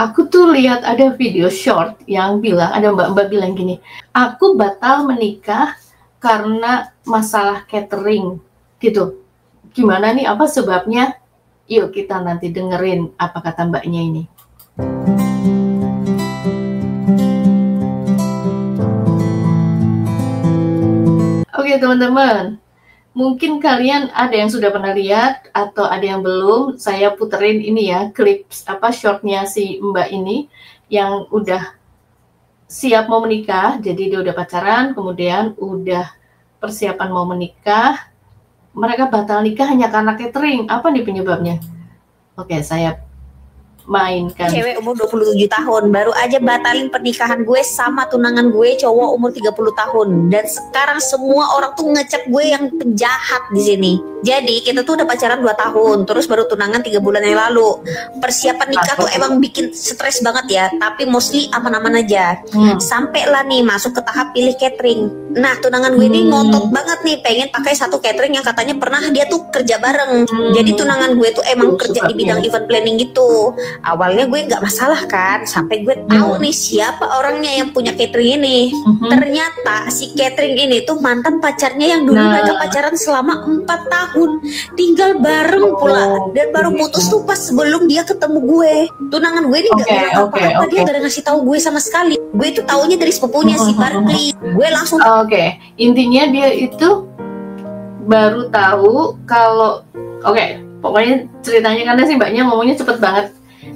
aku tuh lihat ada video short yang bilang, ada mbak-mbak bilang gini, aku batal menikah karena masalah catering gitu. Gimana nih, apa sebabnya? Yuk kita nanti dengerin apa kata mbaknya ini. Oke teman-teman, mungkin kalian ada yang sudah pernah lihat atau ada yang belum. Saya puterin ini ya, klip shortnya si mbak ini yang udah siap mau menikah. Jadi dia udah pacaran, kemudian udah persiapan mau menikah, mereka batal nikah hanya karena catering. Apa nih penyebabnya? Oke, saya mainkan. Cewek umur 27 tahun baru aja batalin pernikahan gue sama tunangan gue cowok umur 30 tahun, dan sekarang semua orang tuh ngecap gue yang penjahat di sini. Jadi kita tuh udah pacaran 2 tahun, terus baru tunangan 3 bulan yang lalu. Persiapan nikah tuh emang bikin stres banget ya, tapi mostly aman-aman aja. Sampailah nih masuk ke tahap pilih catering. Nah, tunangan gue ini ngotot banget nih, pengen pakai satu catering yang katanya pernah dia tuh kerja bareng. Jadi tunangan gue tuh emang kerja di bidang event planning gitu. Awalnya gue nggak masalah kan, sampai gue tahu nih siapa orangnya yang punya catering ini. Ternyata si catering ini tuh mantan pacarnya yang dulu mereka pacaran selama 4 tahun, tinggal bareng pula, dan baru putus tuh pas sebelum dia ketemu gue. Tunangan gue ini nggak bilang apa-apa, dia nggak ngasih tahu gue sama sekali. Gue tuh taunya dari sepupunya si Barkley. Gue langsung intinya dia itu baru tahu kalau pokoknya ceritanya, karena sih mbaknya ngomongnya cepet banget.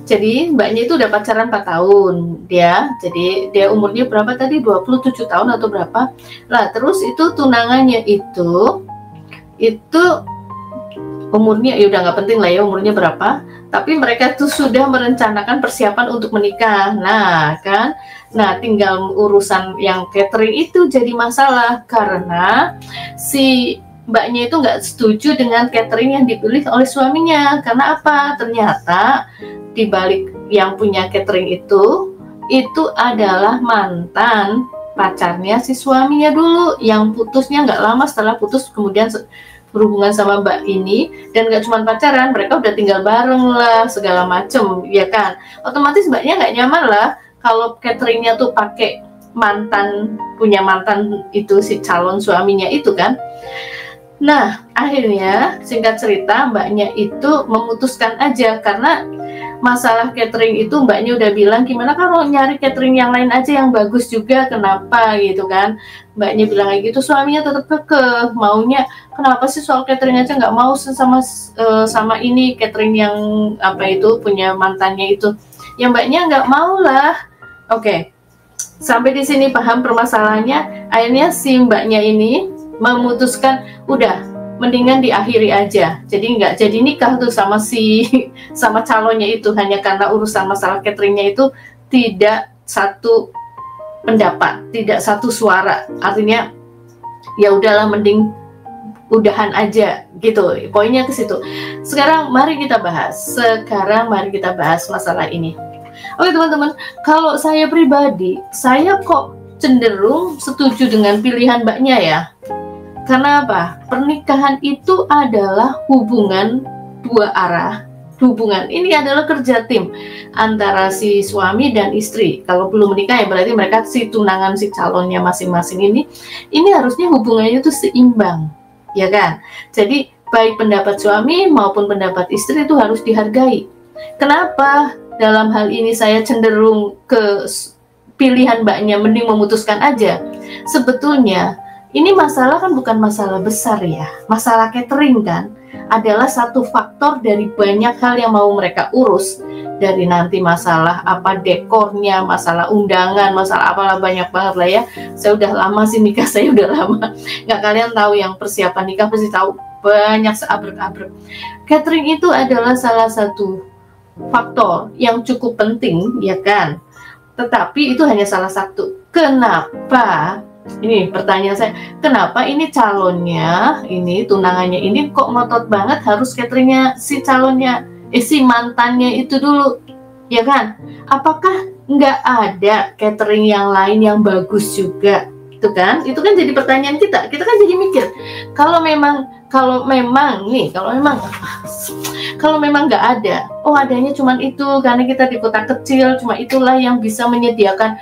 Jadi mbaknya itu udah pacaran 4 tahun dia. Jadi dia umurnya berapa tadi? 27 tahun atau berapa? Lah terus itu tunangannya itu umurnya ya udah nggak penting lah ya umurnya berapa. Tapi mereka tuh sudah merencanakan persiapan untuk menikah. Nah kan, tinggal urusan yang catering itu jadi masalah karena si mbaknya itu nggak setuju dengan catering yang dipilih oleh suaminya. Karena apa? Ternyata di balik yang punya catering itu adalah mantan pacarnya si suaminya dulu, yang putusnya nggak lama setelah putus kemudian berhubungan sama mbak ini. Dan nggak cuma pacaran, mereka udah tinggal bareng lah segala macem, ya kan. Otomatis mbaknya nggak nyaman lah kalau cateringnya tuh pakai punya mantan itu si calon suaminya itu kan. Nah akhirnya singkat cerita mbaknya itu memutuskan aja, karena masalah catering itu mbaknya udah bilang gimana kalau nyari catering yang lain aja yang bagus juga, kenapa gitu kan. Mbaknya bilang kayak gitu, suaminya tetap kekeh maunya, kenapa sih soal catering aja nggak mau sama ini catering yang punya mantannya itu. Ya mbaknya nggak mau lah. Oke, sampai di sini paham permasalahannya. Akhirnya si mbaknya ini memutuskan udah mendingan diakhiri aja, jadi nggak jadi nikah tuh sama calonnya itu, hanya karena urusan masalah cateringnya itu tidak satu pendapat, tidak satu suara. Artinya ya udahlah mending udahan aja gitu, poinnya ke situ. Sekarang mari kita bahas masalah ini. Oke teman-teman, kalau saya pribadi, saya kok cenderung setuju dengan pilihan mbaknya ya. Karena apa? Pernikahan itu adalah hubungan 2 arah. Hubungan ini adalah kerja tim antara si suami dan istri. Kalau belum menikah ya berarti mereka si tunangan si calonnya masing-masing ini harusnya hubungannya itu seimbang, ya kan? Jadi baik pendapat suami maupun pendapat istri itu harus dihargai. Kenapa dalam hal ini saya cenderung ke pilihan mbaknya, mending memutuskan aja? Sebetulnya ini masalah kan bukan masalah besar ya. Masalah catering kan adalah satu faktor dari banyak hal yang mau mereka urus. Dari nanti masalah dekornya, masalah undangan, masalah apalah, banyak banget lah ya. Saya udah lama sih nikah, saya udah lama. Nggak kalian tahu yang persiapan nikah pasti tahu, banyak seabrek-abrek. Catering itu adalah salah satu faktor yang cukup penting, ya kan? Tetapi itu hanya salah satu. Kenapa? Ini pertanyaan saya, kenapa ini calonnya, ini tunangannya ini kok ngotot banget harus cateringnya si calonnya, si mantannya itu dulu, ya kan? Apakah nggak ada catering yang lain yang bagus juga? Itu kan jadi pertanyaan kita kan jadi mikir, kalau memang kalau memang nggak ada, oh adanya cuman itu karena kita di kota kecil, cuma itulah yang bisa menyediakan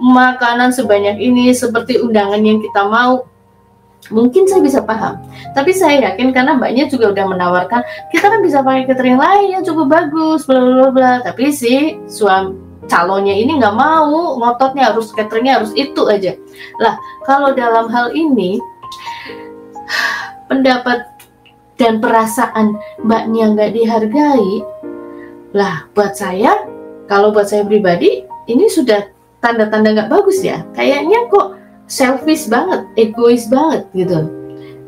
makanan sebanyak ini seperti undangan yang kita mau, mungkin saya bisa paham. Tapi saya yakin karena mbaknya juga udah menawarkan, kita kan bisa pakai catering lain yang cukup bagus, bla bla bla. Tapi si suami calonnya ini nggak mau, ngototnya harus cateringnya harus itu aja. Lah kalau dalam hal ini pendapat dan perasaan mbaknya nggak dihargai, lah buat saya, kalau buat saya pribadi ini sudah tanda-tanda nggak bagus ya. Kayaknya kok selfish banget, egois banget gitu,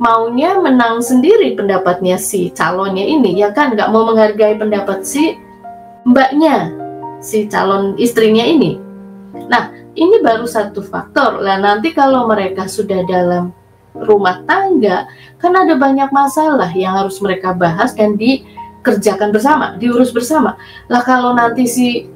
maunya menang sendiri pendapatnya si calonnya ini, ya kan, nggak mau menghargai pendapat si mbaknya, si calon istrinya ini. Nah ini baru satu faktor. Lah nanti kalau mereka sudah dalam rumah tangga, kan ada banyak masalah yang harus mereka bahas dan dikerjakan bersama, diurus bersama. Lah kalau nanti si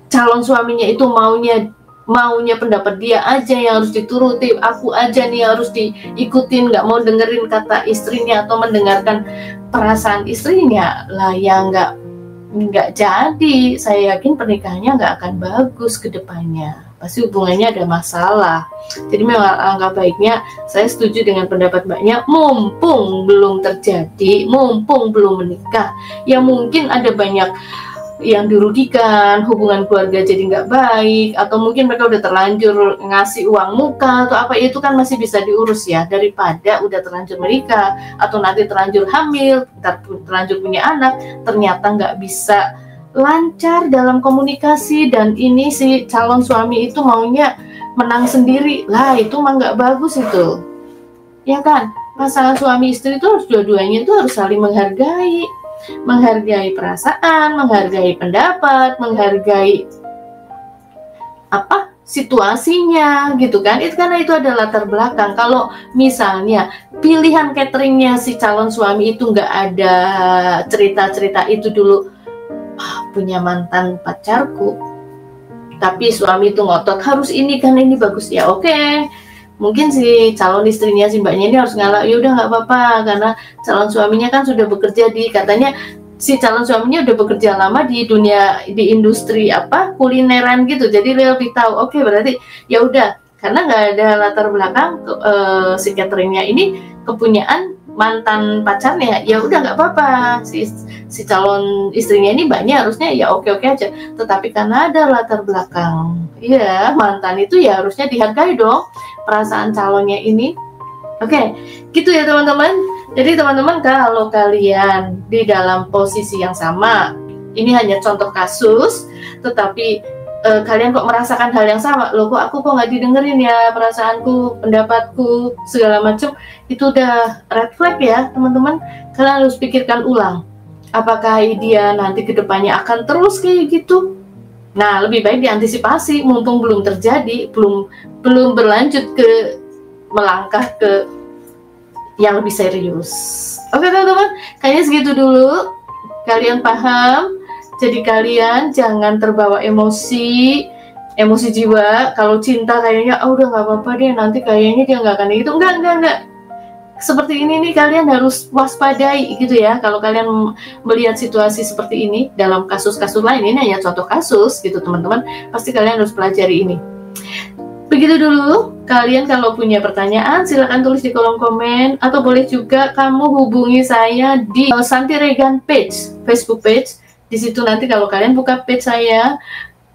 calon suaminya itu maunya pendapat dia aja yang harus dituruti, aku aja nih harus diikutin, nggak mau dengerin kata istrinya atau mendengarkan perasaan istrinya, lah ya nggak jadi. Saya yakin pernikahannya nggak akan bagus ke depannya, pasti hubungannya ada masalah. Jadi memang alangkah baiknya, saya setuju dengan pendapat mbaknya, mumpung belum terjadi, mumpung belum menikah, ya mungkin ada banyak yang dirugikan, hubungan keluarga jadi nggak baik, atau mungkin mereka udah terlanjur ngasih uang muka atau apa, itu kan masih bisa diurus ya, daripada udah terlanjur menikah atau nanti terlanjur hamil, terlanjur punya anak, ternyata nggak bisa lancar dalam komunikasi dan ini si calon suami itu maunya menang sendiri. Lah itu mah nggak bagus itu, ya kan. Pasangan suami istri itu harus dua-duanya itu harus saling menghargai perasaan, menghargai pendapat, menghargai apa situasinya gitu kan. Itu karena itu ada latar belakang. Kalau misalnya pilihan cateringnya si calon suami itu nggak ada cerita-cerita itu dulu, punya mantan pacarku, tapi suami itu ngotot harus ini kan, ini bagus ya, oke. Mungkin si calon istrinya, si mbaknya ini harus ngalah, ya udah nggak apa-apa karena calon suaminya kan sudah bekerja katanya si calon suaminya udah bekerja lama di dunia, di industri apa kulineran gitu, jadi dia lebih tahu. Oke, berarti ya udah, karena nggak ada latar belakang si cateringnya ini kepunyaan mantan pacarnya, ya udah nggak apa-apa, si calon istrinya ini mbaknya harusnya ya oke-oke aja. Tetapi karena ada latar belakang ya mantan itu, ya harusnya dihargai dong perasaan calonnya ini. Oke, gitu ya teman-teman. Jadi teman-teman, kalau kalian di dalam posisi yang sama, ini hanya contoh kasus, tetapi kalian kok merasakan hal yang sama, loh kok nggak didengerin ya perasaanku, pendapatku, segala macam, itu udah red flag ya teman-teman. Kalian harus pikirkan ulang, apakah dia nanti kedepannya akan terus kayak gitu. Nah lebih baik diantisipasi mumpung belum terjadi, belum berlanjut ke melangkah ke yang lebih serius. Oke teman-teman, kayaknya segitu dulu. Kalian paham? Jadi kalian jangan terbawa emosi jiwa. Kalau cinta kayaknya udah nggak apa-apa deh, nanti kayaknya dia nggak akan gitu. Enggak. Seperti ini nih, kalian harus waspadai gitu ya. Kalau kalian melihat situasi seperti ini dalam kasus-kasus lain, ini hanya contoh kasus gitu teman-teman, pasti kalian harus pelajari ini. Begitu dulu. Kalian kalau punya pertanyaan silahkan tulis di kolom komen, atau boleh juga kamu hubungi saya di Santi Regan page, Facebook page. Di situ nanti kalau kalian buka page saya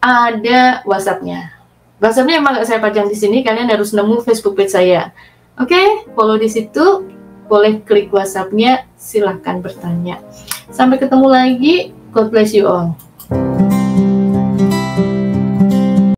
ada WhatsApp-nya. WhatsApp-nya emang nggak saya pajang di sini, kalian harus nemu Facebook page saya. Oke, follow di situ, boleh klik WhatsApp-nya, silahkan bertanya. Sampai ketemu lagi, God bless you all.